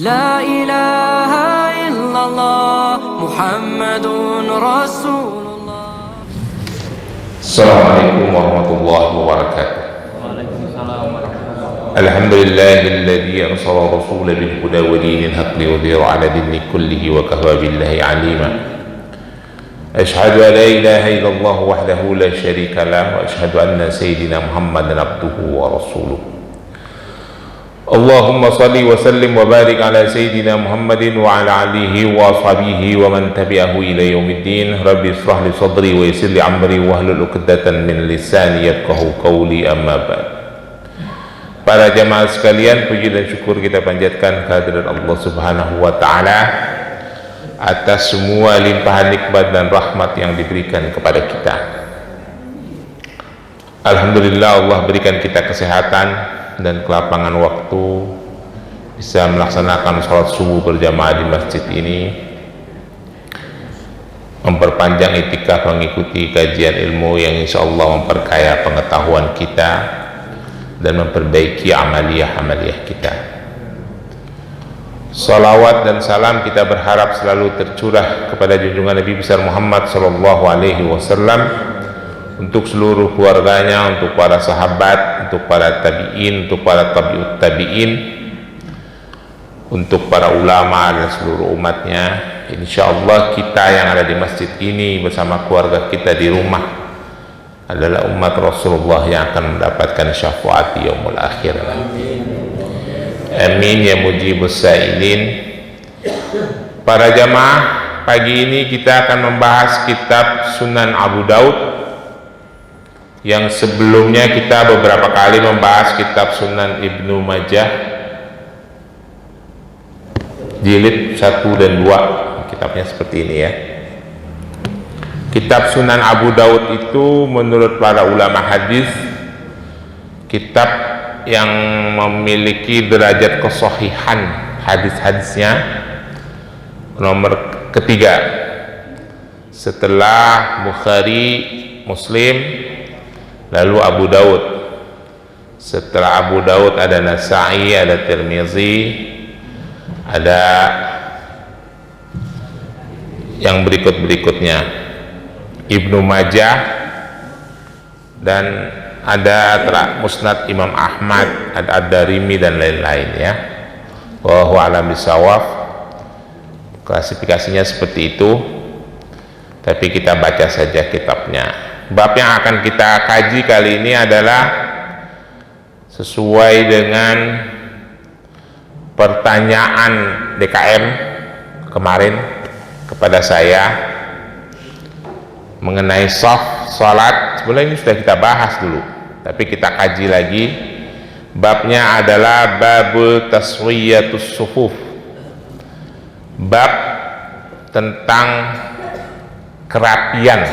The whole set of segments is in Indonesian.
لا إله إلا الله محمد رسول الله. السلام عليكم ورحمة الله وبركاته. الحمد لله الذي أرسل الرسول بالهدى ودين الحق ليظهره على دين كله وكفى بالله عليما. أشهد أن لا إله إلا الله وحده لا شريك له وأشهد أن سيدنا محمدا عبده ورسوله. اللهم صل وسلم وبارك على سيدنا محمد وعلى آله وأصحابه ومن تبعه إلى يوم الدين. رب اشرح لي صدري ويسر لي أمري واحلل عقدة من لساني يفقهوا قولي. أما بعد. Para jamaah sekalian, puji dan syukur kita panjatkan kehadirat Allah Subhanahu wa taala atas semua limpahan nikmat dan rahmat yang diberikan kepada kita. Alhamdulillah, Allah berikan kita kesehatan dan kelapangan waktu bisa melaksanakan sholat subuh berjamaah di masjid ini, memperpanjang itikaf mengikuti kajian ilmu yang insya Allah memperkaya pengetahuan kita dan memperbaiki amaliyah-amaliyah kita. Salawat dan salam kita berharap selalu tercurah kepada junjungan Nabi besar Muhammad sallallahu alaihi wasallam, untuk seluruh keluarganya, untuk para sahabat, untuk para tabi'in, untuk para tabi'ut tabi'in, untuk para ulama dan seluruh umatnya. Insyaallah kita yang ada di masjid ini bersama keluarga kita di rumah adalah umat Rasulullah yang akan mendapatkan syafaat di yaumul akhir nanti. Amin ya mujibus sa'ilin. Para jamaah, pagi ini kita akan membahas kitab Sunan Abu Daud, yang sebelumnya kita beberapa kali membahas kitab Sunan Ibnu Majah jilid 1 dan 2. Kitabnya seperti ini ya. Kitab Sunan Abu Daud itu menurut para ulama hadis kitab yang memiliki derajat kesohihan hadis-hadisnya nomor ketiga setelah Bukhari, Muslim, lalu Abu Daud. Setelah Abu Daud ada Nasa'i, ada Tirmizi, ada yang berikut-berikutnya, Ibnu Majah, dan ada Musnad Imam Ahmad, ada Ad-Darimi dan lain-lain ya. Wallahu a'lam bishawab. Klasifikasinya seperti itu, tapi kita baca saja kitabnya. Bab yang akan kita kaji kali ini adalah sesuai dengan pertanyaan DKM kemarin kepada saya mengenai shaf salat. Sebenarnya ini sudah kita bahas dulu, tapi kita kaji lagi. Babnya adalah babul taswiyatus sufuf, bab tentang kerapian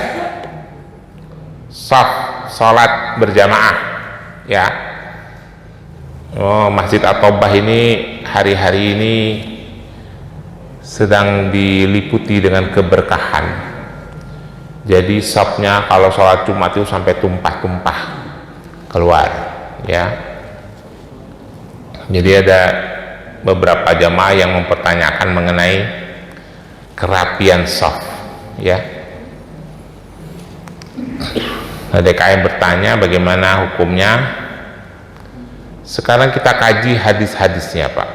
shaf salat berjamaah ya. Masjid At-Taubah ini hari-hari ini sedang diliputi dengan keberkahan. Jadi shafnya kalau sholat Jumat itu sampai tumpah-tumpah keluar ya. Jadi ada beberapa jamaah yang mempertanyakan mengenai kerapian shaf ya. DKM bertanya bagaimana hukumnya. Sekarang kita kaji hadis-hadisnya Pak.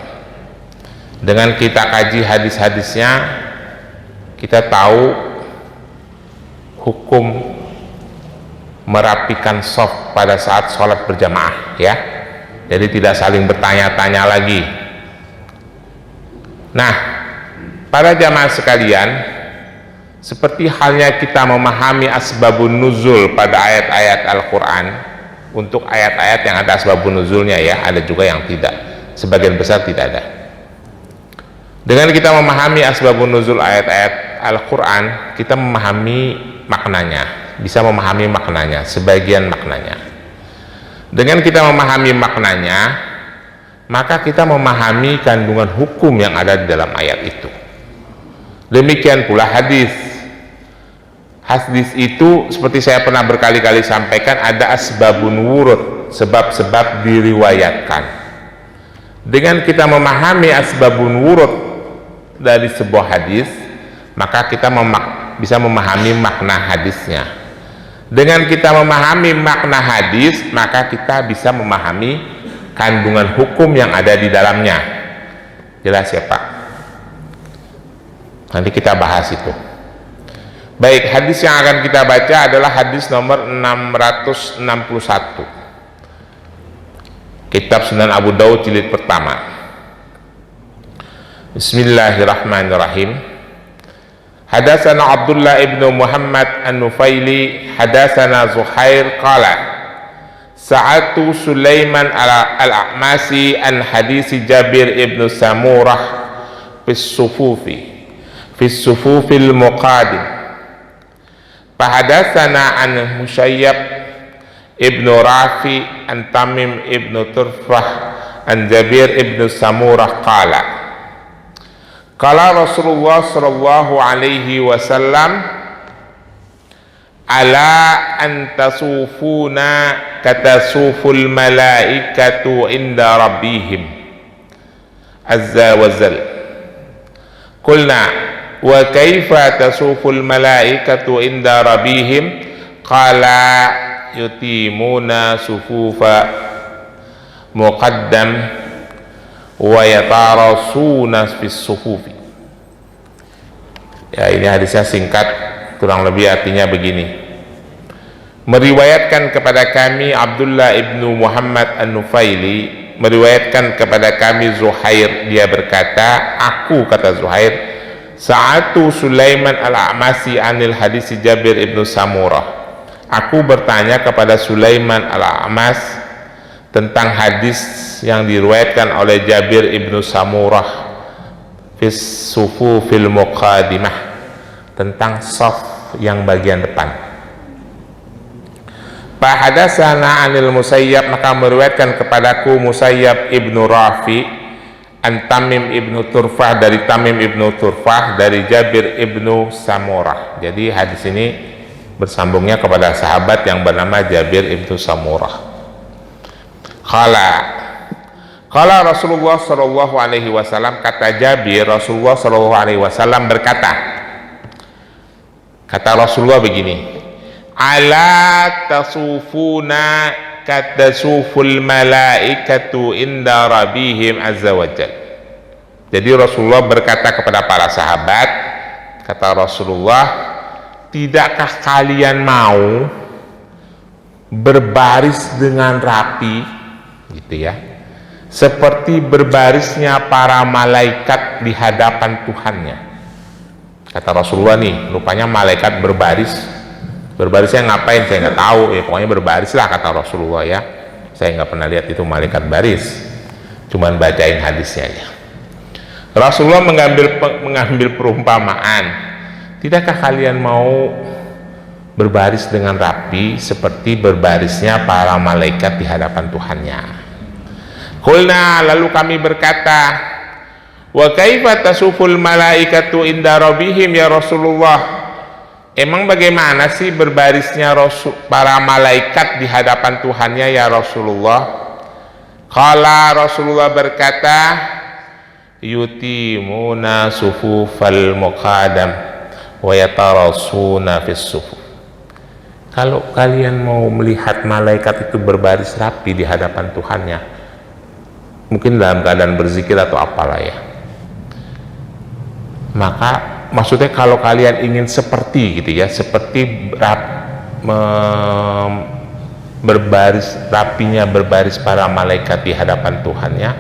Dengan kita kaji hadis-hadisnya, kita tahu hukum merapikan shaf pada saat sholat berjamaah ya. Jadi tidak saling bertanya-tanya lagi. Nah, para jamaah sekalian, seperti halnya kita memahami asbabun nuzul pada ayat-ayat Al-Quran. Untuk ayat-ayat yang ada asbabun nuzulnya ya, ada juga yang tidak, sebagian besar tidak ada. Dengan kita memahami asbabun nuzul ayat-ayat Al-Quran, kita memahami maknanya, bisa memahami maknanya, sebagian maknanya. Dengan kita memahami maknanya, maka kita memahami kandungan hukum yang ada di dalam ayat itu. Demikian pula hadis. Hadis itu seperti saya pernah berkali-kali sampaikan, ada asbabun wurud, sebab-sebab diriwayatkan. Dengan kita memahami asbabun wurud dari sebuah hadis, maka kita bisa memahami makna hadisnya. Dengan kita memahami makna hadis, maka kita bisa memahami kandungan hukum yang ada di dalamnya. Jelas ya Pak? Nanti kita bahas itu. Baik, hadis yang akan kita baca adalah hadis nomor 661, Kitab Sunan Abu Daud jilid pertama. Bismillahirrahmanirrahim. Hadatsana Abdullah ibnu Muhammad An-Nufaili hadatsana Zuhair qala sa'atu Sulaiman al-A'masi an hadisi Jabir ibnu Samurah fi sufufil muqadim. Fahadatsana an Musayyab ibnu Rafi an Tamim ibnu Turfah an Jabir ibnu Samurah qala qala Rasulullah sallallahu alaihi wasallam ala an tasufuna katasuful malaikatu inda rabbihim azza wa jal. Qulna wa kaifa tasuful malaikatu inda rabbihim qala yutimuna sufufa muqaddam wa yatarasuna fis sufufi. Ya, ini hadisnya singkat, kurang lebih artinya begini. Meriwayatkan kepada kami Abdullah ibnu Muhammad An-Nufaili, meriwayatkan kepada kami Zuhair, dia berkata, aku, kata Zuhair, sa'atu Sulaiman al-A'masi anil hadisi Jabir ibnu Samurah, aku bertanya kepada Sulaiman al-A'mas tentang hadis yang diriwayatkan oleh Jabir ibnu Samurah fis sufufil muqadimah, tentang saf yang bagian depan. Fa hadatsana anil Musayyab, maka meriwayatkan kepadaku Musayyab ibnu Rafi an Tamim ibnu Turfah, dari Tamim ibnu Turfah dari Jabir ibnu Samurah. Jadi hadis ini bersambungnya kepada sahabat yang bernama Jabir ibnu Samurah. Qala Rasulullah sallallahu alaihi wasallam, kata Jabir, Rasulullah sallallahu alaihi wasallam berkata, kata Rasulullah begini, ala tasufuna katasuful malaikatu inda rabbihim azza wajal. Jadi Rasulullah berkata kepada para sahabat, kata Rasulullah, tidakkah kalian mau berbaris dengan rapi, gitu ya, seperti berbarisnya para malaikat di hadapan Tuhannya. Kata Rasulullah nih, rupanya malaikat berbarisnya ngapain saya nggak tahu ya, pokoknya berbaris lah kata Rasulullah ya. Saya nggak pernah lihat itu malaikat baris, cuman bacain hadisnya aja. Rasulullah mengambil perumpamaan, tidakkah kalian mau berbaris dengan rapi seperti berbarisnya para malaikat di hadapan Tuhannya? Qulna, lalu kami berkata, wa kaifa tasuful malaikatu inda rabbihim ya Rasulullah, emang bagaimana sih berbarisnya para malaikat di hadapan Tuhannya ya Rasulullah? Qala, Rasulullah berkata, yutimuna sufufal muqaddam wa yatarasuna fis sufuf. Kalau kalian mau melihat malaikat itu berbaris rapi di hadapan Tuhannya, mungkin dalam keadaan berzikir atau apalah ya, maka maksudnya kalau kalian ingin seperti gitu ya, seperti berbaris rapinya berbaris para malaikat di hadapan Tuhannya,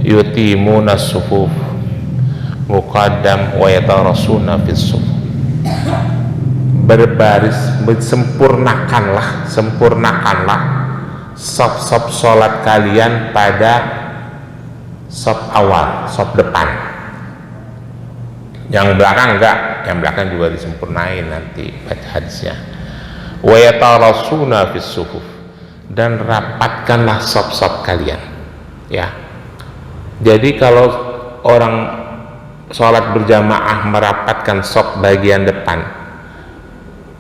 yutimuna sufuf muqaddam wa yatarasuna fis sufuf, berbaris, sempurnakanlah sop sholat kalian pada sop awal, sop depan. Yang belakang enggak, yang belakang juga disempurnain nanti baca hadisnya. Wa yatarasuna fis sufuf, dan rapatkanlah sop-sop kalian ya. Jadi kalau orang sholat berjamaah merapatkan sop bagian depan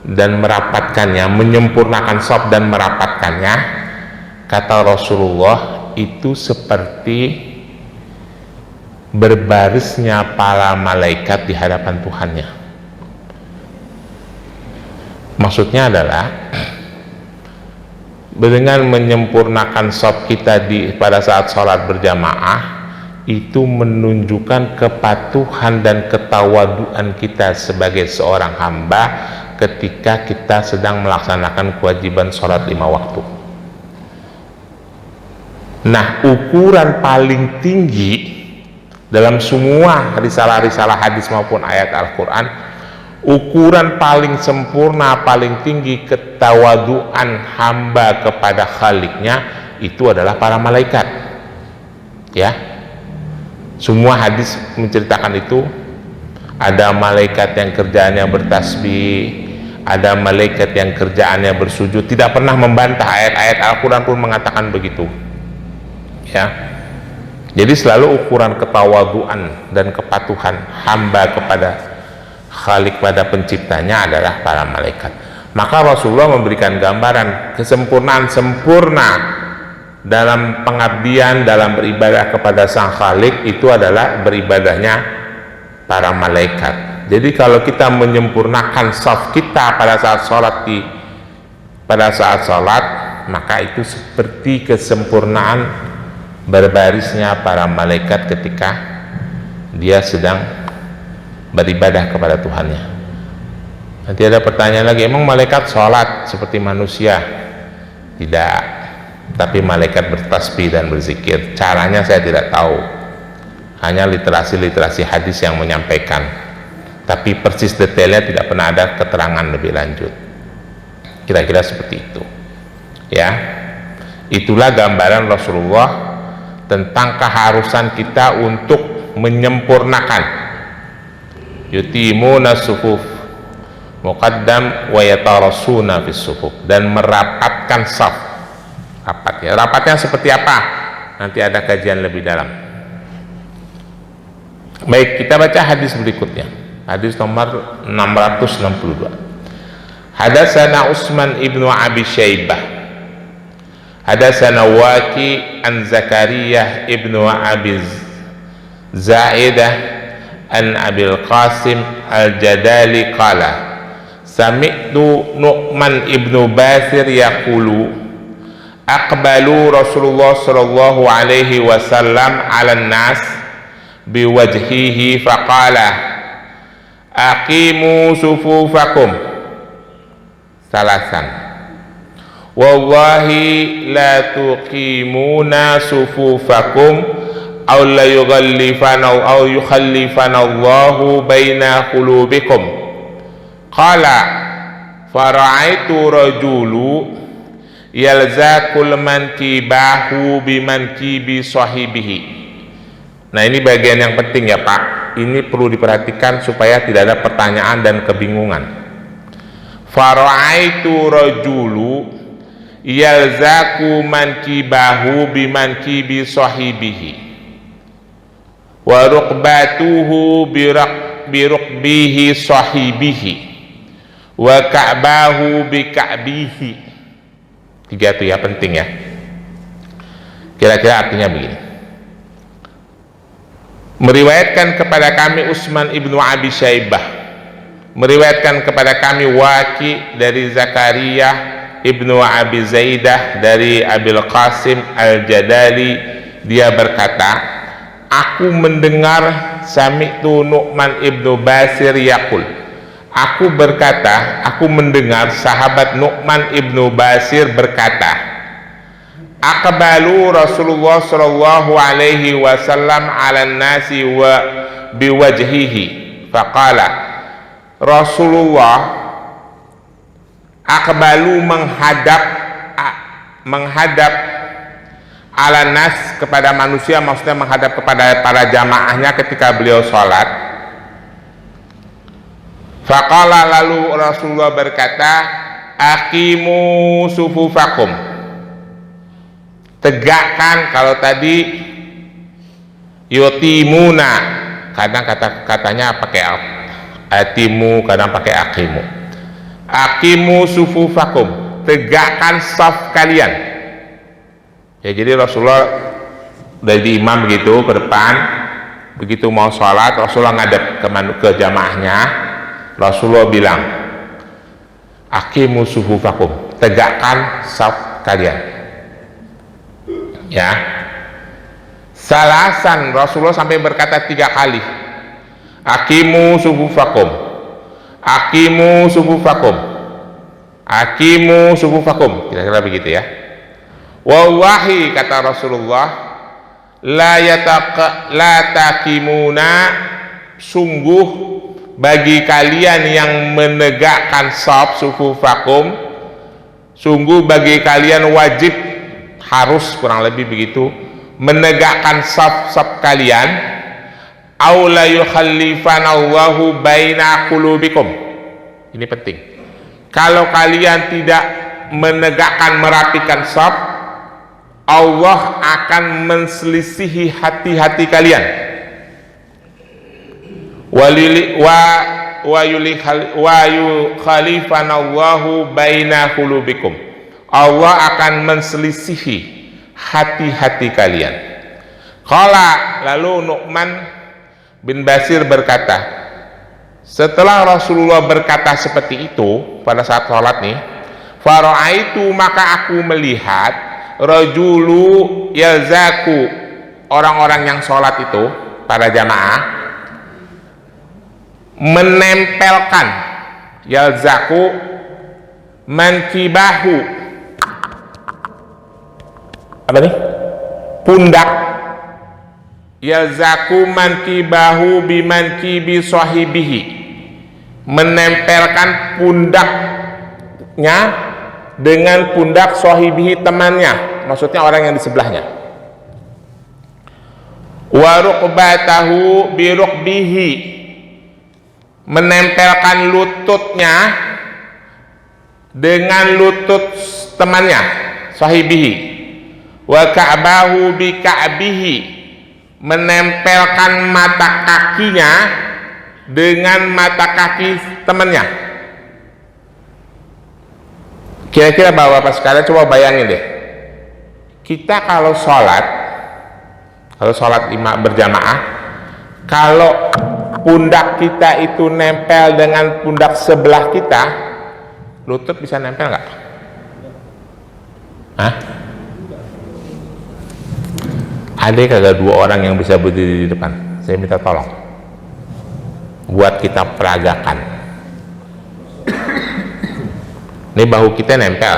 dan merapatkannya, menyempurnakan sop dan merapatkannya, kata Rasulullah, itu seperti berbarisnya para malaikat di hadapan Tuhannya. Maksudnya adalah dengan menyempurnakan shaf kita pada saat sholat berjamaah, itu menunjukkan kepatuhan dan ketawaduan kita sebagai seorang hamba ketika kita sedang melaksanakan kewajiban sholat 5 waktu. Nah, ukuran paling tinggi dalam semua risalah-risalah hadis maupun ayat Al-Quran, ukuran paling sempurna, paling tinggi ketawaduan hamba kepada Khaliknya itu adalah para malaikat. Ya, semua hadis menceritakan itu. Ada malaikat yang kerjaannya bertasbih, ada malaikat yang kerjaannya bersujud, tidak pernah membantah. Ayat-ayat Al-Quran pun mengatakan begitu. Ya, jadi selalu ukuran ketawaduan dan kepatuhan hamba kepada Khalik, pada penciptanya, adalah para malaikat. Maka Rasulullah memberikan gambaran kesempurnaan sempurna dalam pengabdian, dalam beribadah kepada sang Khalik itu adalah beribadahnya para malaikat. Jadi kalau kita menyempurnakan shaf kita pada saat sholat, maka itu seperti kesempurnaan berbarisnya para malaikat ketika dia sedang beribadah kepada Tuhannya. Nanti ada pertanyaan lagi, emang malaikat sholat seperti manusia? Tidak, tapi malaikat bertasbih dan berzikir. Caranya saya tidak tahu, hanya literasi hadis yang menyampaikan, tapi persis detailnya tidak pernah ada keterangan lebih lanjut. Kira-kira seperti itu. Ya, itulah gambaran Rasulullah tentang keharusan kita untuk menyempurnakan yutimuna sufuf muqaddam wa yatarasuna fis sufuf, dan merapatkan shaf. Rapatnya seperti apa? Nanti ada kajian lebih dalam. Baik, kita baca hadis berikutnya. Hadis nomor 662. Hadatsana Utsman ibnu Abi Syaibah, hadatsana Waqi an Zakariyah ibnu Abi Zaidah an Abil Qasim al-Jadali qala sami'tu Nu'man ibnu Basir yaqulu aqbalu Rasulullah sallallahu alaihi wasallam 'alan nas biwajhihi faqala aqimu sufufakum salasan wallahi la tuqimuna sufufakum aw la yughallifana aw yukhallifana Allahu baina qulubikum. Qala fara'aitu rajulu yalzaqul mankibahu bimankibi sahibihi. Nah, ini bagian yang penting ya Pak, ini perlu diperhatikan supaya tidak ada pertanyaan dan kebingungan. Fara'aitu rajulu yalzaqu mankibahu bimankibi sahibihi wa rukbatuhu birukbihi sahibihi wa ka'bahu bika'bihi. 3 itu ya, penting ya. Kira-kira artinya begini. Meriwayatkan kepada kami Utsman ibnu Abi Syaibah, meriwayatkan kepada kami Waqi dari Zakaria ibnu Abi Zaidah dari Abil Qasim al-Jadali, dia berkata, aku mendengar sami'tu Nu'man ibnu Basir yaqul, aku berkata, aku mendengar sahabat Nu'man ibnu Basir berkata, aqbalu Rasulullah sallallahu alaihi wasallam 'alan nasi wa biwajhihi faqala, Rasulullah aqbalu menghadap ala nas kepada manusia, maksudnya menghadap kepada para jamaahnya ketika beliau sholat. Faqala, lalu Rasulullah berkata, aqimu sufufakum, tegakkan. Kalau tadi yutimuna, kadang katanya pakai atimu, kadang pakai aqimu. Aqimu sufufakum, tegakkan shaf kalian. Ya, jadi Rasulullah dari imam begitu ke depan, begitu mau sholat Rasulullah ngadep ke jamaahnya. Rasulullah bilang, aqimu sufufakum, tegakkan saf kalian. Ya, salasan, Rasulullah sampai berkata 3 kali, aqimu sufufakum, aqimu sufufakum, aqimu sufufakum, kira-kira begitu ya. Wallahi, kata Rasulullah, la taqimuna, sungguh bagi kalian yang menegakkan shaf sufufakum, sungguh bagi kalian wajib, harus, kurang lebih begitu, menegakkan shaf kalian, aw la yukhallifanallahu baina qulubikum. Ini penting. Kalau kalian tidak menegakkan, merapikan shaf, Allah akan menselisihi hati-hati kalian. Wa yukhalifanallahu baina qulubikum. Allah akan menselisihi hati-hati kalian. Qala, lalu Nu'man bin Bashir berkata, setelah Rasulullah berkata seperti itu pada saat sholat nih, fara'aitu, maka aku melihat, rajulu yalzaku, orang-orang yang sholat itu, para jamaah, menempelkan, yalzaku, mankibahu, apa nih? Pundak, yalzaku mankibahu bimankibi sahibihi, menempelkan pundaknya dengan pundak sahibihi, temannya, maksudnya orang yang di sebelahnya. Wa rukbatahu bi rukbihi, menempelkan lututnya dengan lutut temannya, sahibihi. Wa ka'bahu bi ka'bihi, menempelkan mata kakinya dengan mata kaki temannya. Kira-kira bapak-bapak sekalian coba bayangin deh, kita kalau sholat berjamaah, kalau pundak kita itu nempel dengan pundak sebelah kita, lutut bisa nempel nggak? Hah? Ada kagak 2 orang yang bisa berdiri di depan? Saya minta tolong buat kita peragakan. Ini bahu kita nempel,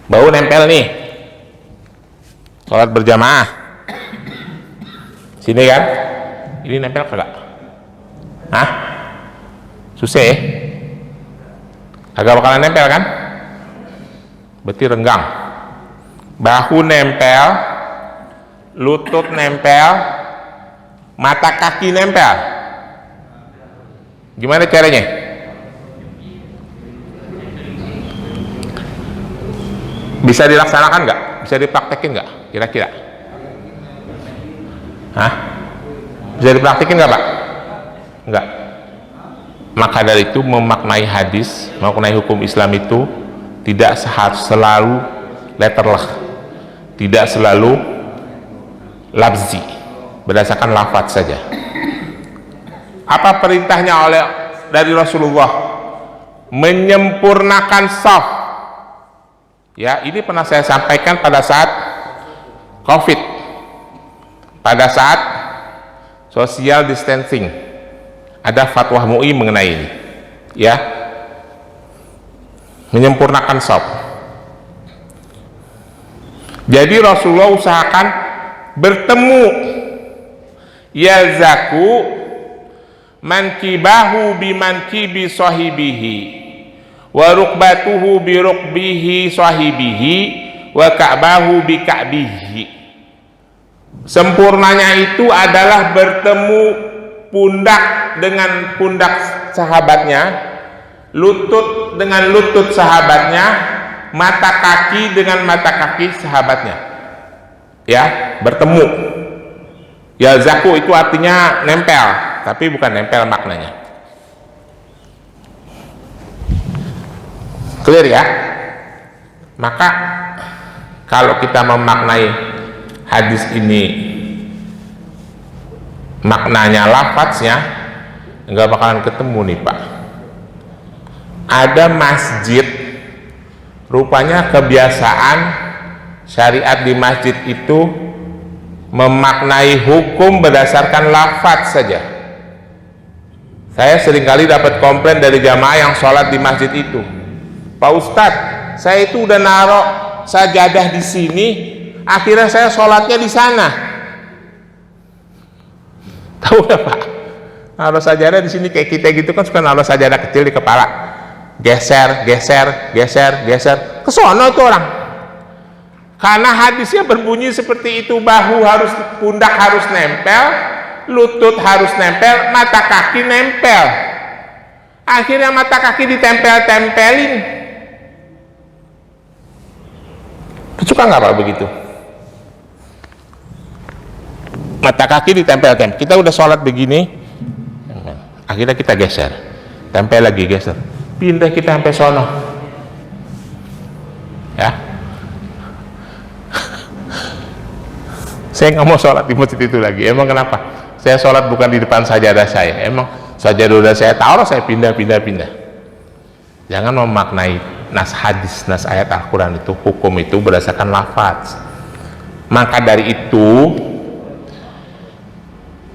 bahu nempel nih, sholat berjamaah, sini kan, ini nempel kagak? Hah? Susah ya? Agak bakalan nempel kan? Berarti renggang. Bahu nempel, lutut nempel, mata kaki nempel. Gimana caranya? Bisa dilaksanakan nggak? Bisa dipraktekin nggak? Kira-kira? Hah? Bisa dipraktekin nggak, Pak? Nggak. Maka dari itu memaknai hadis, memaknai hukum Islam itu tidak selalu letterleh, tidak selalu lafzi, berdasarkan lafaz saja. Apa perintahnya dari Rasulullah? Menyempurnakan shaf. Ya, ini pernah saya sampaikan pada saat COVID, pada saat social distancing, ada fatwa MUI mengenai ini, ya, menyempurnakan shaf. Jadi Rasulullah usahakan bertemu, yalzaku mankibahu bimankibi sahibihi, wa rukbatuhu bi rukbihi sahibihi, wa ka'bahu bi ka'bihi. Sempurnanya itu adalah bertemu pundak dengan pundak sahabatnya, lutut dengan lutut sahabatnya, mata kaki dengan mata kaki sahabatnya. Ya, bertemu. Yalzaku itu artinya nempel, tapi bukan nempel maknanya. Clear ya? Maka Kalau kita memaknai hadis ini maknanya lafadznya, nggak bakalan ketemu nih Pak. Ada masjid, rupanya kebiasaan syariat di masjid itu memaknai hukum berdasarkan lafadz saja. Saya seringkali dapat komplain dari jamaah yang sholat di masjid itu, Pak Ustadz, saya itu udah narok sajadah di sini, akhirnya saya sholatnya di sana. Tahu nggak Pak? Naruh sajadah di sini kayak kita gitu kan, suka naruh sajadah kecil di kepala, geser, ke sono itu orang. Karena hadisnya berbunyi seperti itu, bahu harus, pundak harus nempel, lutut harus nempel, mata kaki nempel. Akhirnya mata kaki ditempel-tempelin. Suka nggak Pak begitu? Mata kaki ditempel-tempel. Kita udah sholat begini, akhirnya kita geser, tempel lagi, geser, pindah kita sampai sono, ya. Saya nggak mau sholat di masjid itu lagi. Emang kenapa? Saya sholat bukan di depan sajadah saya. Emang sajadah saya taruh, saya pindah. Jangan memaknai nas hadis, nas ayat Al-Quran itu, hukum itu berdasarkan lafaz. Maka dari itu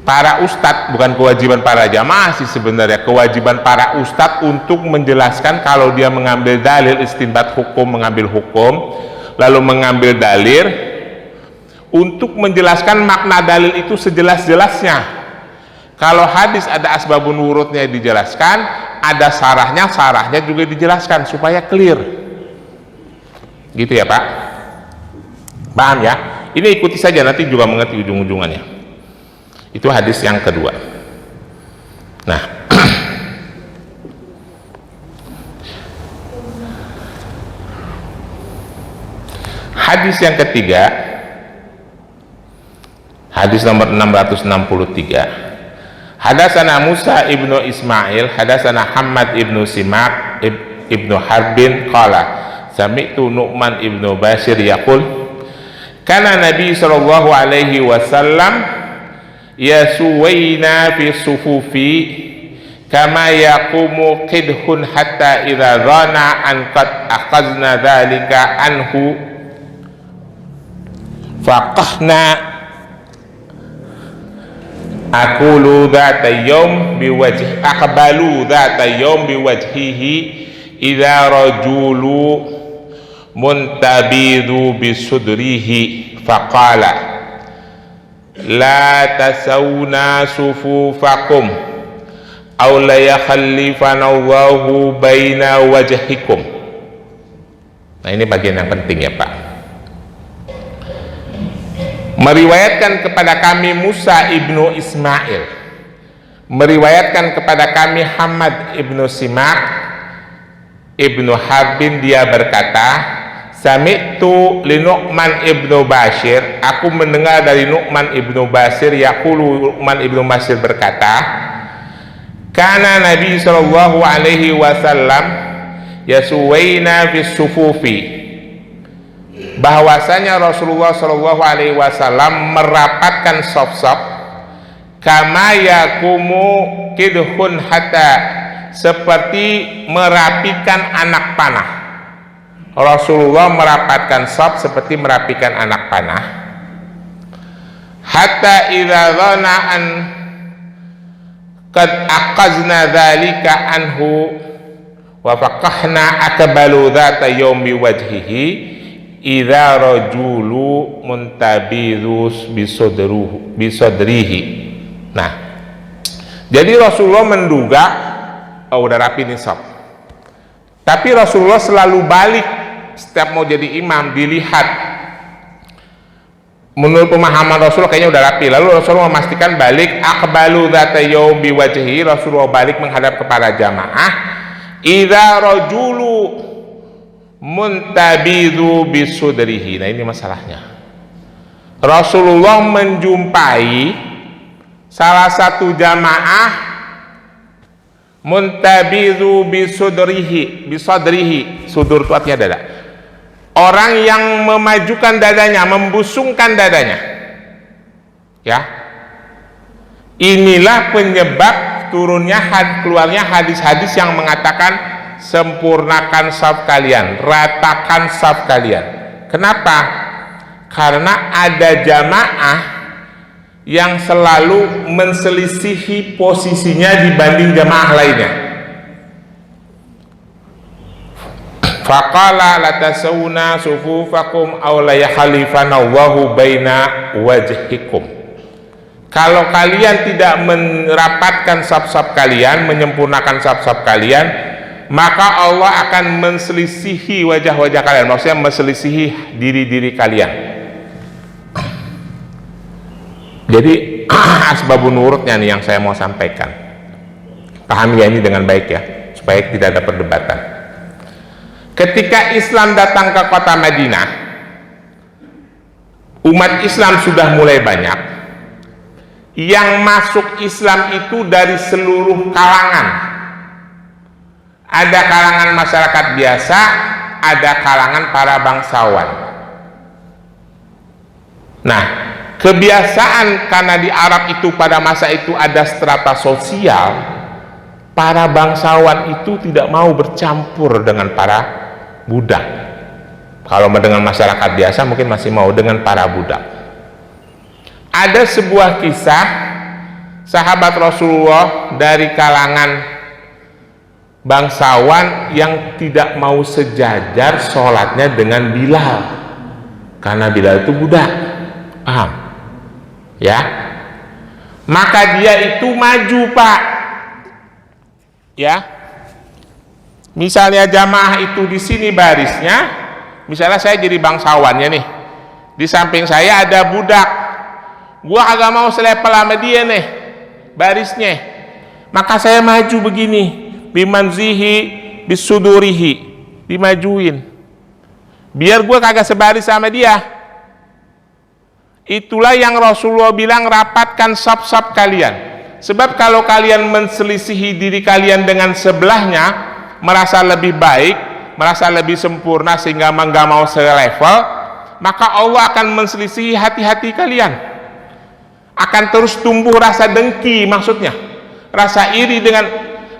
para ustadz, bukan kewajiban para jamaah sih sebenarnya, kewajiban para ustadz untuk menjelaskan kalau dia mengambil dalil istinbat hukum, mengambil hukum lalu mengambil dalil, untuk menjelaskan makna dalil itu sejelas-jelasnya. Kalau hadis ada asbabun wurudnya dijelaskan, ada sarahnya juga dijelaskan supaya clear. Gitu ya Pak? Paham ya? Ini ikuti saja, nanti juga mengerti ujung-ujungannya. Itu hadis yang kedua. Nah, hadis yang ketiga, hadis nomor 663. Hadatsana Musa ibnu Ismail, hadatsana Hammad ibnu Simak ibnu Harbin qala sami'tu Nu'man ibnu Bashir yaqul kana Nabi sallallahu alaihi wasallam yasuwaina fi sufufi kama yaqumu qidhun hatta idza dhana an qad akhadna dhalika anhu faqahna aqulu dhata yawm biwajh aqbalu dhata yawm biwajhihi idza rajulu muntabidu bisudrihi faqala la tasawna sufufakum aw la yakhallifana Allahu baina wajhikum. Nah, ini bagian yang penting ya Pak. Meriwayatkan kepada kami Musa ibnu Ismail, meriwayatkan kepada kami Hammad ibnu Simak ibnu Harbin, dia berkata, sami'tu li Nu'man ibnu Bashir, aku mendengar dari Nu'man ibnu Bashir, yaqulu, Nu'man ibnu Bashir berkata, kana Nabi sallallahu alaihi wasallam yasuwaina fis sufufi, bahwasanya Rasulullah Shallallahu Alaihi Wasallam merapatkan saf-saf kama yakumu kidhun hatta, seperti merapikan anak panah. Rasulullah merapatkan saf seperti merapikan anak panah. Hatta idza dhana an qad aqazna dzalika anhu wa faqahna akbalu dzata yawmi wajhihi idza rajulu muntabidus bisodrihi. Nah, jadi Rasulullah menduga, oh udah rapi nih sob, tapi Rasulullah selalu balik setiap mau jadi imam, dilihat menurut pemahaman Rasulullah kayaknya udah rapi, lalu Rasulullah memastikan balik, aqbalu dzata yaum biwajhi, Rasulullah balik menghadap kepada jamaah, idza rajulu muntabidu bisudrihi. Nah, ini masalahnya. Rasulullah menjumpai salah satu jamaah muntabidu bisudrihi, sudur itu artinya dada, orang yang memajukan dadanya, membusungkan dadanya. Ya. Inilah penyebab keluarnya hadis-hadis yang mengatakan sempurnakan saf kalian, ratakan saf kalian. Kenapa? Karena ada jamaah yang selalu menselisihi posisinya dibanding jamaah lainnya. Faqala latasawna sufufakum aw la yakhalifanallahu baina wajhikum. Kalau kalian tidak merapatkan saf-saf kalian, menyempurnakan saf-saf kalian, maka Allah akan menselisihi wajah-wajah kalian, maksudnya menselisihi diri-diri kalian. Jadi asbabun nurutnya nih yang saya mau sampaikan. Pahami ya ini dengan baik ya, supaya tidak ada perdebatan. Ketika Islam datang ke kota Madinah, umat Islam sudah mulai banyak. Yang masuk Islam itu dari seluruh kalangan. Ada kalangan masyarakat biasa, ada kalangan para bangsawan. Nah, kebiasaan karena di Arab itu pada masa itu ada strata sosial, para bangsawan itu tidak mau bercampur dengan para budak. Kalau dengan masyarakat biasa mungkin masih mau, dengan para budak. Ada sebuah kisah sahabat Rasulullah dari kalangan bangsawan yang tidak mau sejajar sholatnya dengan Bilal, karena Bilal itu budak, paham? Ya, maka dia itu maju, Pak. Ya, misalnya jamaah itu di sini barisnya, misalnya saya jadi bangsawannya nih, di samping saya ada budak, gua agak mau selepel sama dia nih barisnya, maka saya maju begini, bimanzihi bisudurihi, dimajuin biar gua kagak sebaris sama dia. Itulah yang Rasulullah bilang, rapatkan saf-saf kalian, sebab kalau kalian menselisihi diri kalian dengan sebelahnya, merasa lebih baik, merasa lebih sempurna sehingga nggak mau selevel, maka Allah akan menselisihi hati-hati kalian. Akan terus tumbuh rasa dengki, maksudnya rasa iri, dengan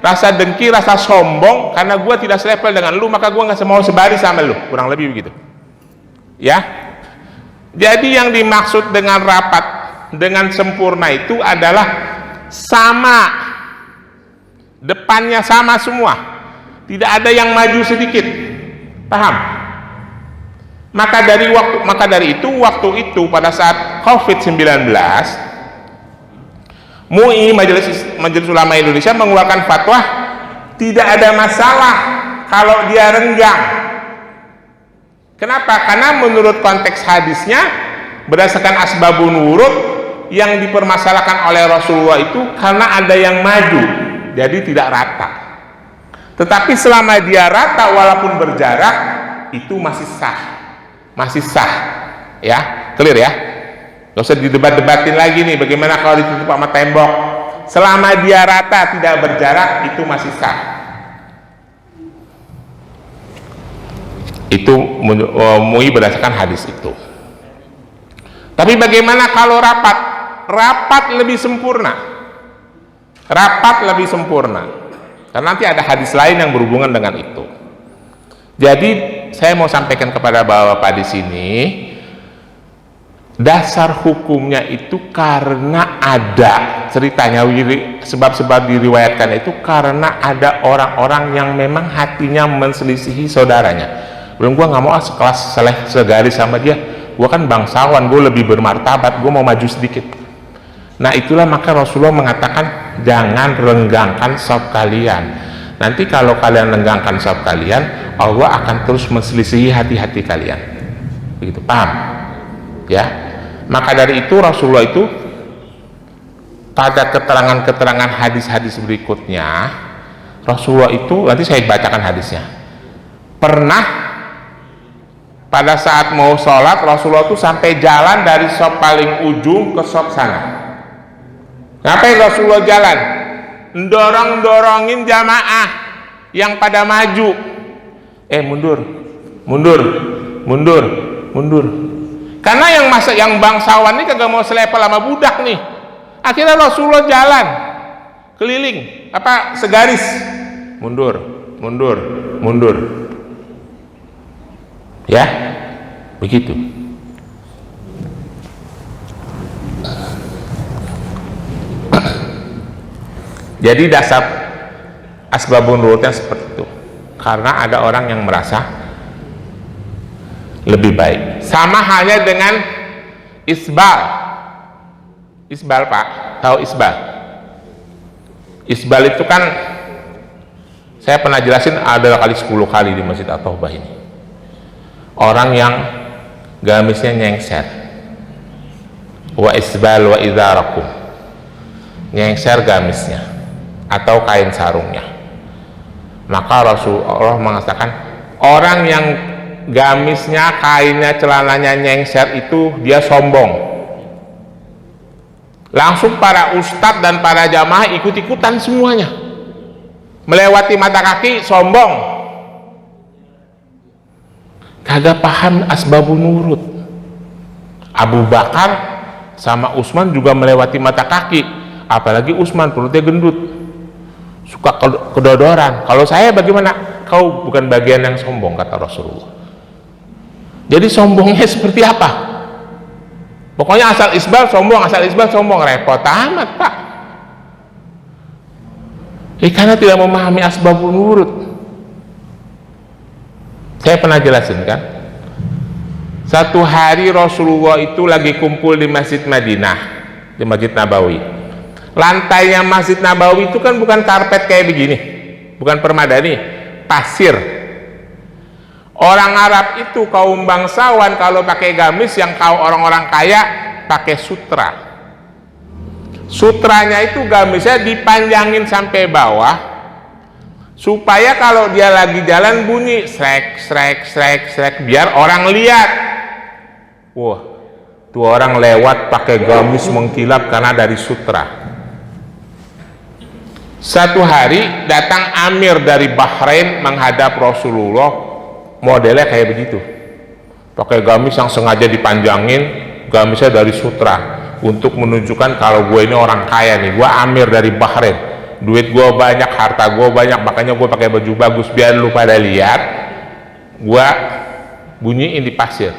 rasa dengki, rasa sombong, karena gue tidak selevel dengan lu, maka gue nggak mau sebaris sama lu, kurang lebih begitu ya. Jadi yang dimaksud dengan rapat, dengan sempurna itu adalah sama, depannya sama semua, tidak ada yang maju sedikit, paham? Maka dari itu waktu itu pada saat COVID-19, MUI, Majelis Ulama Indonesia, mengeluarkan fatwa tidak ada masalah kalau dia renggang. Kenapa? Karena menurut konteks hadisnya, berdasarkan asbabun wurud, yang dipermasalahkan oleh Rasulullah itu karena ada yang maju, jadi tidak rata. Tetapi selama dia rata walaupun berjarak, itu masih sah, ya, clear ya. Gak usah didebat-debatin lagi nih, bagaimana kalau ditutup sama tembok. Selama dia rata, tidak berjarak, itu masih sah. Itu MUI berdasarkan hadis itu. Tapi bagaimana kalau rapat? Rapat lebih sempurna. Karena nanti ada hadis lain yang berhubungan dengan itu. Jadi saya mau sampaikan kepada bapak-bapak di sini, dasar hukumnya itu karena ada ceritanya, sebab-sebab diriwayatkan itu karena ada orang-orang yang memang hatinya menselisihi saudaranya. Belum, gua nggak mau sekelas segaris sama dia, gua kan bangsawan, gua lebih bermartabat, gua mau maju sedikit. Nah itulah maka Rasulullah mengatakan jangan renggangkan saf kalian. Nanti kalau kalian renggangkan saf kalian, Allah akan terus menselisihi hati-hati kalian. Begitu, paham? Ya. Maka dari itu Rasulullah itu pada keterangan-keterangan hadis-hadis berikutnya, Rasulullah itu, nanti saya bacakan hadisnya, pernah pada saat mau sholat Rasulullah itu sampai jalan dari shop paling ujung ke shop sana. Ngapain Rasulullah jalan? Dorong-dorongin jamaah yang pada maju, mundur, mundur, mundur. Karena yang bangsawan ini kagak mau selepel sama budak nih. Akhirnya Rasulullah jalan keliling segaris, mundur, mundur, mundur. Ya, begitu. Jadi dasar asbabun nurutnya seperti itu. Karena ada orang yang merasa lebih baik. Sama halnya dengan isbal. Isbal, Pak, tahu isbal? Isbal itu kan saya pernah jelasin ada kali 10 kali di Masjid At-Taubah ini. Orang yang gamisnya nyengser. Wa isbal wa idharakum. Nyengser gamisnya atau kain sarungnya. Maka Rasulullah mengatakan orang yang gamisnya, kainnya, celananya nyengser itu dia sombong. Langsung para ustadz dan para jamaah ikut-ikutan semuanya. Melewati mata kaki sombong. Kagak paham asbabun nurut. Abu Bakar sama Utsman juga melewati mata kaki. Apalagi Utsman perutnya gendut. Suka kedodoran. Kalau saya bagaimana? Kau bukan bagian yang sombong, kata Rasulullah. Jadi sombongnya seperti apa? Pokoknya asal isbal sombong, asal isbal sombong. Repot amat, Pak. Karena tidak memahami asbabun nurut. Saya pernah jelasin kan, satu hari Rasulullah itu lagi kumpul di Masjid Madinah, di Masjid Nabawi. Lantainya Masjid Nabawi itu kan bukan karpet kayak begini, bukan permadani, pasir. Orang Arab itu kaum bangsawan kalau pakai gamis, yang orang-orang kaya pakai sutra. Sutranya itu gamisnya dipanjangin sampai bawah supaya kalau dia lagi jalan bunyi srek srek srek srek biar orang lihat. Wah, tuh orang lewat pakai gamis mengkilap karena dari sutra. Satu hari datang Amir dari Bahrain menghadap Rasulullah, modelnya kayak begitu, pakai gamis yang sengaja dipanjangin, gamisnya dari sutra untuk menunjukkan kalau gue ini orang kaya nih, gue Amir dari Bahrain, duit gue banyak, harta gue banyak, makanya gue pakai baju bagus biar lu pada lihat. Gue bunyiin di pasir,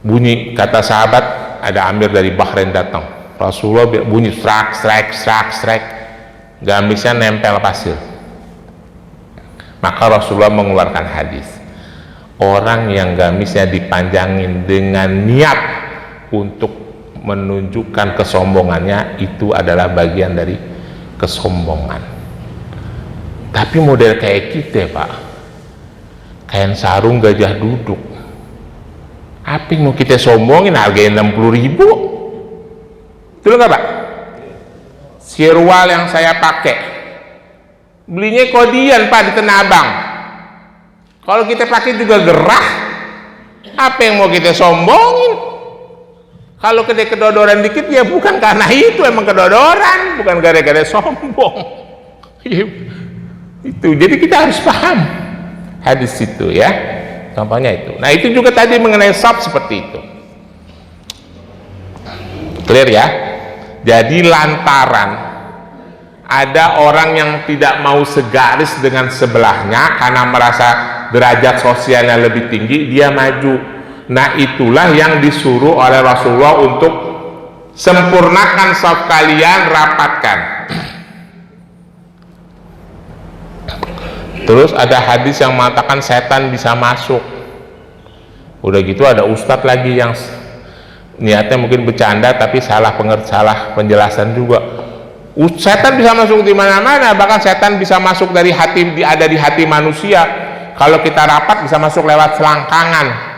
bunyi, kata sahabat ada Amir dari Bahrain datang. Rasulullah bunyi strak strak strak strak, gamisnya nempel pasir. Maka Rasulullah mengeluarkan hadis, orang yang gamisnya dipanjangin dengan niat untuk menunjukkan kesombongannya, itu adalah bagian dari kesombongan. Tapi model kayak kita, Pak, kain sarung gajah duduk, apa yang mau kita sombongin? Harganya 60.000, betul nggak, Pak? Sirwal yang saya pakai belinya kodian, Pak, di Tanah Abang. Kalau kita pakai juga gerah, apa yang mau kita sombongin? Kalau kedodoran dikit ya bukan karena itu, emang kedodoran, bukan gara-gara sombong. Itu, jadi kita harus paham hadis itu ya, contohnya itu. Nah itu juga tadi mengenai sab seperti itu, clear ya. Jadi lantaran ada orang yang tidak mau segaris dengan sebelahnya karena merasa derajat sosialnya lebih tinggi, dia maju. Nah itulah yang disuruh oleh Rasulullah untuk sempurnakan shaf kalian, rapatkan. Terus ada hadis yang mengatakan setan bisa masuk. Udah gitu ada ustadz lagi yang niatnya mungkin bercanda tapi salah penjelasan juga. Setan bisa masuk di mana-mana, bahkan setan bisa masuk dari hati, ada di hati manusia. Kalau kita rapat bisa masuk lewat selangkangan.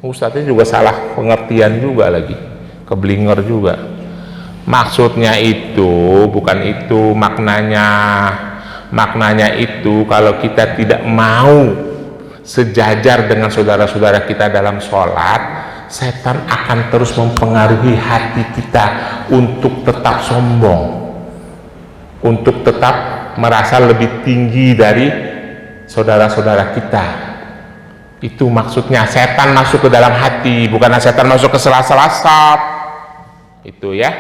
Ustadznya juga salah pengertian juga lagi, keblinger juga. Maksudnya itu bukan itu maknanya. Maknanya itu kalau kita tidak mau sejajar dengan saudara-saudara kita dalam sholat, setan akan terus mempengaruhi hati kita untuk tetap sombong, untuk tetap merasa lebih tinggi dari saudara-saudara kita. Itu maksudnya, setan masuk ke dalam hati, bukan setan masuk ke sela-sela saf. Itu ya.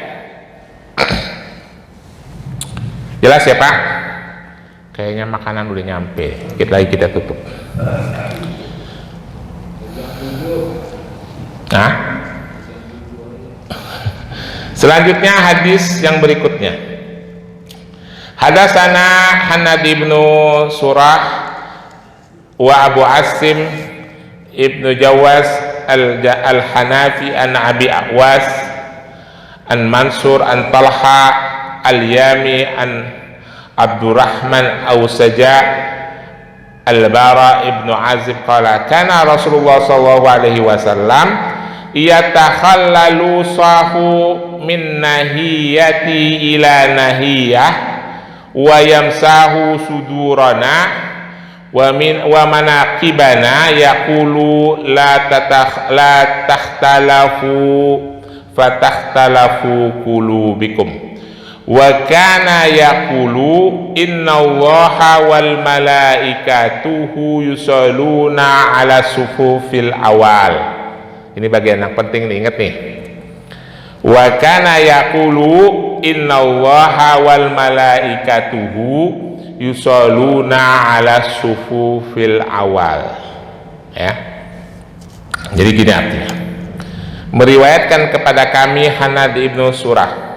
Jelas ya Pak? Kayaknya makanan udah nyampe. Dikit lagi kita tutup. Nah, selanjutnya hadis yang berikutnya. Hadatsana Hanad ibnu Surah wa Abu Asim ibnu Jawaz al-Hanafi an Abi Awas an Mansur an Talha al-Yami an Abdurrahman Awsaja al-Bara ibnu Azib qala kana Rasulullah sallallahu alaihi wasallam yatakhallalu sahu min nahiyati ila nahiyah wa yamsahu sudurana wa manaqibana yaqulu la takhtalafu fatakhtalafu qulubikum wa kana yaqulu innallaha wal malaikatuhu yusalluna ala sufufil awal. Ini bagian yang penting nih, ingat nih. Wa kana yaqulu innallaha wal malaikatuhu yusalluna ala sufufil awal. Ya. Jadi gini artinya. Meriwayatkan kepada kami Hanad ibnu Surah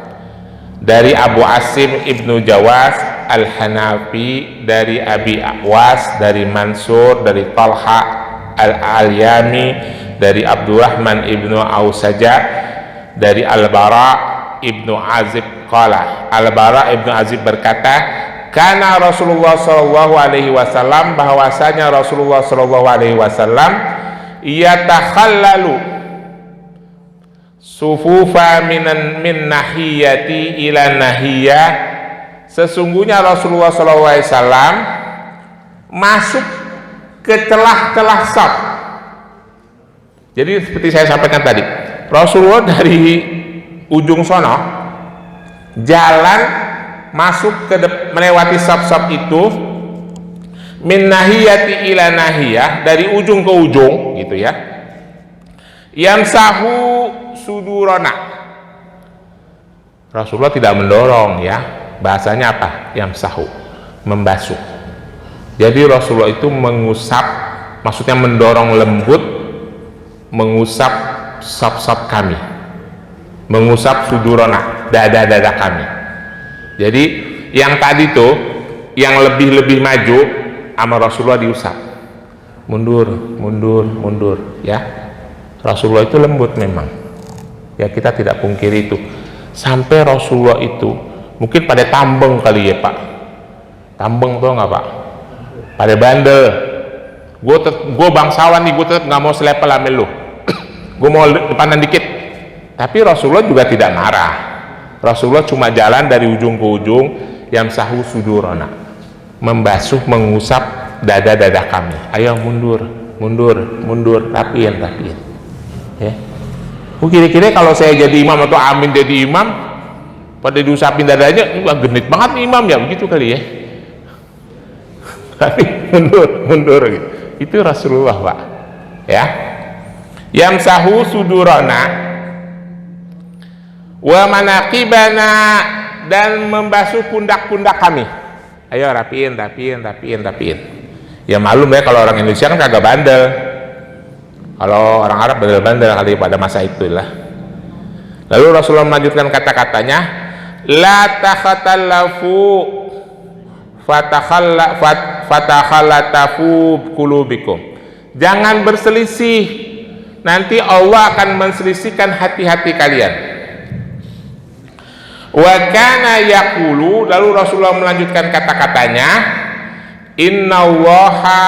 dari Abu Asim ibnu Jawaz al-Hanafi, dari Abi Awas, dari Mansur, dari Talha al-Yami, dari Abdurrahman ibnu Awsaja, dari Al-Bara ibnu Azib qala. Al-Bara ibnu Azib berkata, karena Rasulullah sallallahu alaihi wasallam, bahwasanya Rasulullah sallallahu alaihi wasallam yatakhallalu sufufa min nahiyati ila nahiyah, sesungguhnya Rasulullah sallallahu alaihi wasallam masuk ke celah-celah saf. Jadi seperti saya sampaikan tadi, Rasulullah dari ujung sono jalan masuk ke melewati saf-saf itu, min nahiyati ila nahiyah, dari ujung ke ujung gitu ya. Yamsahu sudurana, Rasulullah tidak mendorong ya, bahasanya apa? Yamsahu, membasuh. Jadi Rasulullah itu mengusap, maksudnya mendorong lembut, mengusap saf-saf kami, mengusap sudurana, dada-dada kami. Jadi yang tadi tuh, yang lebih maju sama Rasulullah diusap, mundur ya. Rasulullah itu lembut memang ya, kita tidak pungkiri itu. Sampai Rasulullah itu mungkin pada tambeng kali ya Pak, tambeng tuh nggak Pak, pada bandel. Gue bangsawan nih, gue tetap nggak mau selepel sama lu. Gue mau depanan dikit. Tapi Rasulullah juga tidak marah. Rasulullah cuma jalan dari ujung ke ujung, yamsahu sudurana, membasuh, mengusap dada-dada kami. Ayo mundur, rapiin ya. Kira-kira kalau saya jadi imam atau Amin jadi imam, pada diusapin dadanya, wah genit banget nih imam ya, begitu kali ya. Tapi mundur gitu. Itu Rasulullah Pak ya. Yamsahu sudurana wa manaqibana, dan membasuh pundak-pundak kami. Ayo rapiin. Ya malum ya, kalau orang Indonesia kan kagak bandel. Kalau orang Arab bandel-bandel kali pada masa itulah. Lalu Rasulullah melanjutkan kata-katanya, la takhtalafu fatakhallatafu qulubikum. Jangan berselisih, nanti Allah akan menselisihkan hati-hati kalian. Wa kana yaqulu, lalu Rasulullah melanjutkan kata-katanya, innallaha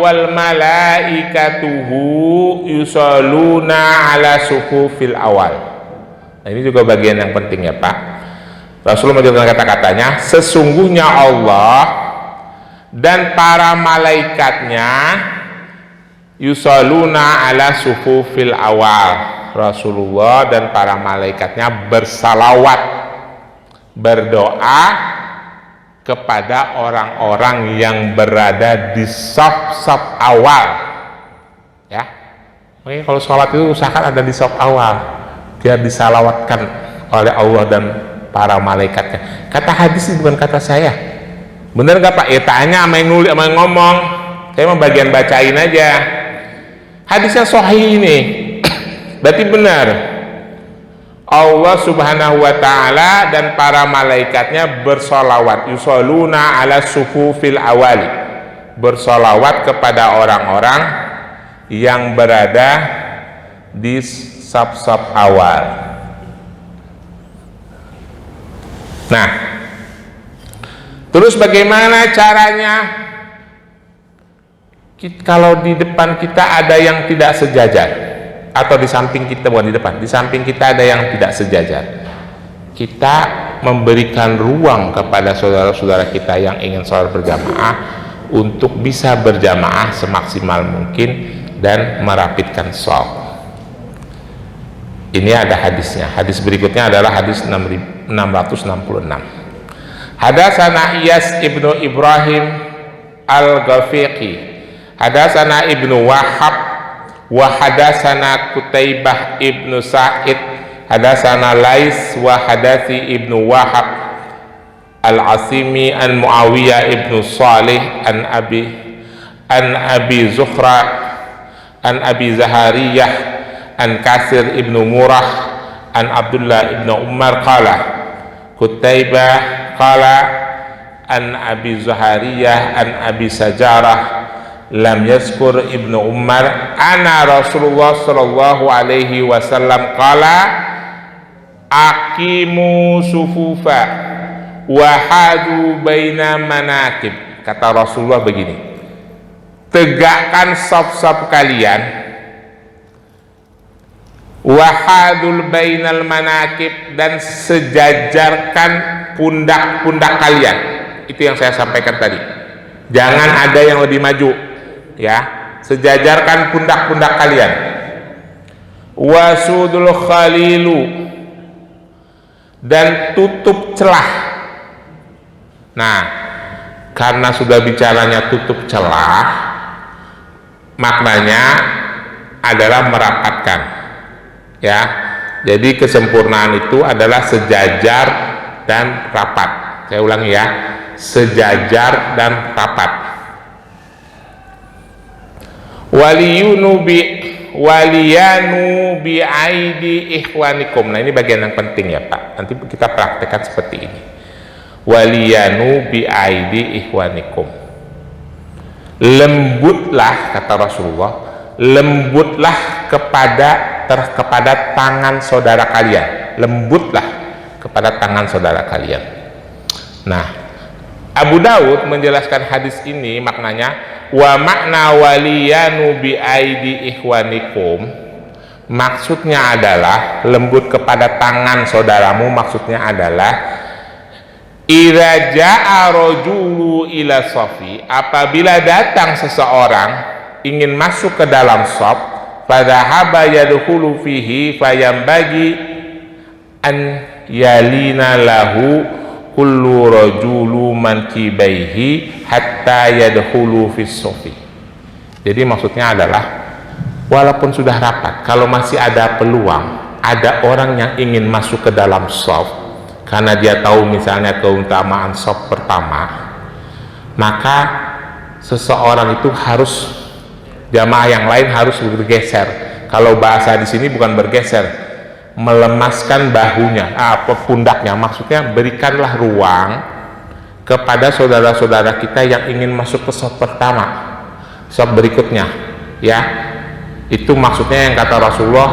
wal malaikatuhu yusalluna ala sufufil awal. Nah, ini juga bagian yang penting ya Pak. Rasulullah melanjutkan kata-katanya, sesungguhnya Allah dan para malaikatnya yusalluna ala sufufil awal. Rasulullah dan para malaikatnya bersalawat, berdoa kepada orang-orang yang berada di saf-saf awal. Ya, oke, kalau sholat itu usahakan ada di saf awal, biar disalawatkan oleh Allah dan para malaikatnya. Kata hadis ini bukan kata saya. Bener nggak Pak? Ya tanya sama yang nulis, sama yang ngomong. Saya mau bagian bacain aja. Hadisnya sahih ini. Berarti benar. Allah Subhanahu wa taala dan para malaikatnya bersolawat. Yusholuna ala sufufil awali. Bersolawat kepada orang-orang yang berada di saf-saf awal. Nah, terus bagaimana caranya? Kalau di depan kita ada yang tidak sejajar, atau di samping kita, bukan di depan, di samping kita ada yang tidak sejajar, kita memberikan ruang kepada saudara-saudara kita yang ingin sholat berjamaah untuk bisa berjamaah semaksimal mungkin dan merapitkan shaf. Ini ada hadisnya. Hadis berikutnya adalah hadis 666. Hadatsana Iyas ibnu Ibrahim al-Ghafiqi, hadatsana ibnu Wahab, wa hadatsana Kutaibah ibnu Sa'id, hadatsana Lais wa hadasi ibnu Wahab al-Asimi an Muawiyah ibnu Salih an Abi Zuhra an Abi Zahariyah an Kasir ibnu Murah an Abdullah ibnu Umar qala Kutaibah qala an Abi Zahariyah an Abi Sajarah lam yazkur ibnu Umar ana Rasulullah sallallahu alaihi wasallam qala aqimu sufufa wahadu baina manakib. Kata Rasulullah begini, tegakkan saf-saf kalian, wahadul bainal manakib, dan sejajarkan pundak-pundak kalian. Itu yang saya sampaikan tadi, jangan ada yang lebih maju, ya, sejajarkan pundak-pundak kalian. Wasudul khalilu, dan tutup celah. Nah, karena sudah bicaranya tutup celah, maknanya adalah merapatkan, ya. Jadi kesempurnaan itu adalah sejajar dan rapat. Saya ulangi ya, sejajar dan rapat. Waliyanu bi aidi ikhwanikum. Nah, ini bagian yang penting ya Pak, nanti kita praktekkan seperti ini. Waliyanu bi aidi ikhwanikum, lembutlah, kata Rasulullah, lembutlah kepada tangan saudara kalian, lembutlah kepada tangan saudara kalian. Nah, Abu Daud menjelaskan hadis ini maknanya, wa makna waliyanu bi aidi ikhwanikum, maksudnya adalah lembut kepada tangan saudaramu, maksudnya adalah idza jaa rajulu ila safi, apabila datang seseorang ingin masuk ke dalam shaf, fadhahaba yadkhulu fihi fayambagi an yalina lahu kullu rajulu mankibaihi hatta yadkhulu fis safi. Jadi maksudnya adalah, walaupun sudah rapat, kalau masih ada peluang, ada orang yang ingin masuk ke dalam shaf karena dia tahu misalnya keutamaan shaf pertama, maka seseorang itu harus, jamaah yang lain harus bergeser. Kalau bahasa di sini bukan bergeser, melemaskan bahunya, pundaknya, maksudnya berikanlah ruang kepada saudara-saudara kita yang ingin masuk ke shaf pertama, shaf berikutnya, ya. Itu maksudnya yang kata Rasulullah,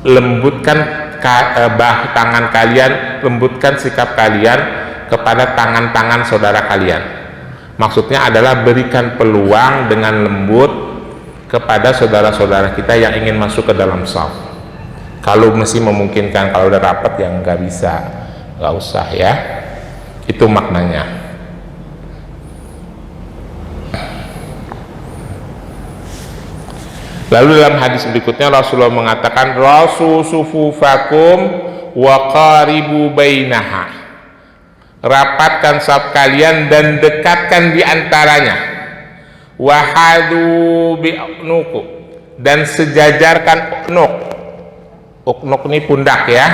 lembutkan tangan kalian, lembutkan sikap kalian kepada tangan-tangan saudara kalian. Maksudnya adalah berikan peluang dengan lembut kepada saudara-saudara kita yang ingin masuk ke dalam shaf. Kalau masih memungkinkan, kalau udah rapat yang nggak bisa, nggak usah ya. Itu maknanya. Lalu dalam hadis berikutnya Rasulullah mengatakan, rasu sufufakum wa qaribu bainaha, rapatkan shaf kalian dan dekatkan di antaranya. Wahadu bi'nuku, dan sejajarkan uknuk. Uknuk ini pundak ya.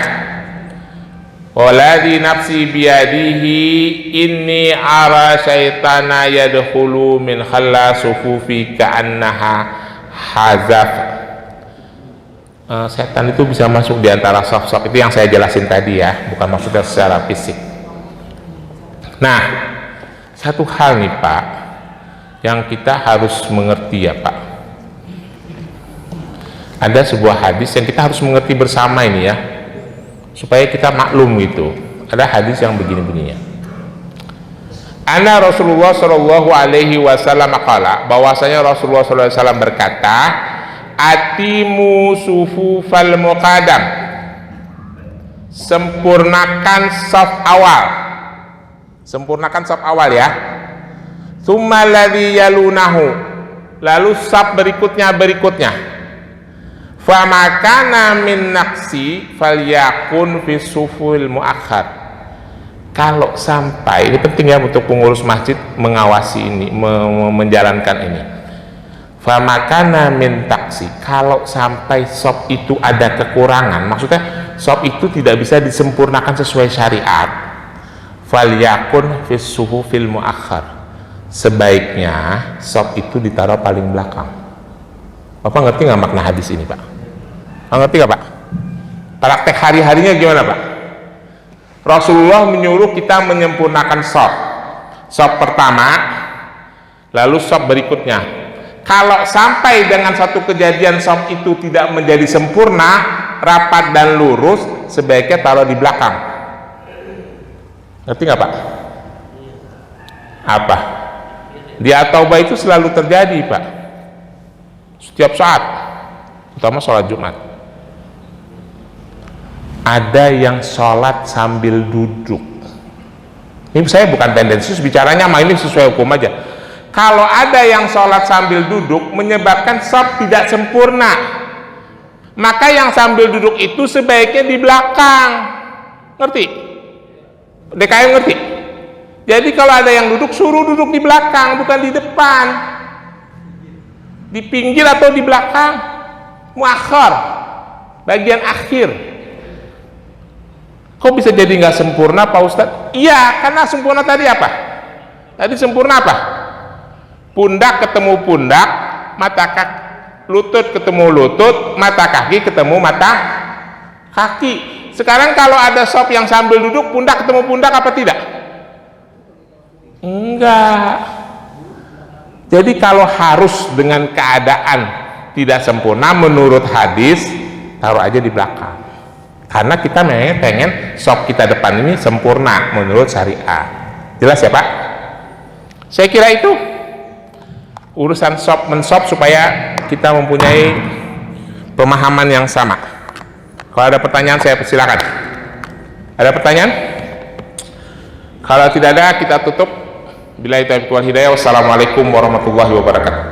Walladzi nafsi biyadihi inni ara syaitana yadkhulu min khalla sufufi ka'annaha hazaf. Setan itu bisa masuk di antara saf-saf, itu yang saya jelasin tadi ya, bukan maksudnya secara fisik. Nah, satu hal nih Pak yang kita harus mengerti ya Pak, ada sebuah hadis yang kita harus mengerti bersama ini ya, supaya kita maklum gitu. Ada hadis yang begini-begininya. Anna Rasulullah Shallallahu Alaihi Wasallam qala, bahwasanya Rasulullah Shallallahu Alaihi Wasallam berkata, atimu sufufal muqaddam, sempurnakan saf awal, sempurnakan saf awal ya. Tsumma alladzi yalunahu, lalu saf berikutnya famakana min naqsi falyakun fi suful muakhar. Kalau sampai, ini penting ya untuk pengurus masjid mengawasi ini, menjalankan ini. Famakana min taqsi, kalau sampai sop itu ada kekurangan, maksudnya sop itu tidak bisa disempurnakan sesuai syariat, falyakun fi sufil muakhar, sebaiknya sop itu ditaruh paling belakang. Bapak ngerti nggak makna hadis ini Pak? Ngerti gak Pak? Praktek hari-harinya gimana Pak? Rasulullah menyuruh kita menyempurnakan sop pertama, lalu sop berikutnya. Kalau sampai dengan satu kejadian sop itu tidak menjadi sempurna, rapat dan lurus, sebaiknya taruh di belakang. Ngerti gak Pak? Apa? Di At-Taubah itu selalu terjadi Pak, setiap saat, terutama sholat Jumat. Ada yang sholat sambil duduk. Ini saya bukan tendensius, bicaranya sama ini sesuai hukum aja. Kalau ada yang sholat sambil duduk menyebabkan shaf tidak sempurna, maka yang sambil duduk itu sebaiknya di belakang. Ngerti? DKM ngerti? Jadi kalau ada yang duduk, suruh duduk di belakang, bukan di depan, di pinggir atau di belakang, muakhir, bagian akhir. Kok bisa jadi nggak sempurna Pak Ustadz? Iya, karena sempurna tadi apa? Tadi sempurna apa? Pundak ketemu pundak, mata kaki, lutut ketemu lutut, mata kaki ketemu mata kaki. Sekarang kalau ada sop yang sambil duduk, pundak ketemu pundak apa tidak? Enggak. Jadi kalau harus dengan keadaan tidak sempurna menurut hadis, taruh aja di belakang. Karena kita pengen sop kita depan ini sempurna menurut syariat. Jelas ya Pak? Saya kira itu urusan sop mensop supaya kita mempunyai pemahaman yang sama. Kalau ada pertanyaan saya persilakan. Ada pertanyaan? Kalau tidak ada kita tutup. Billahi taufiq wal hidayah. Wassalamualaikum warahmatullahi wabarakatuh.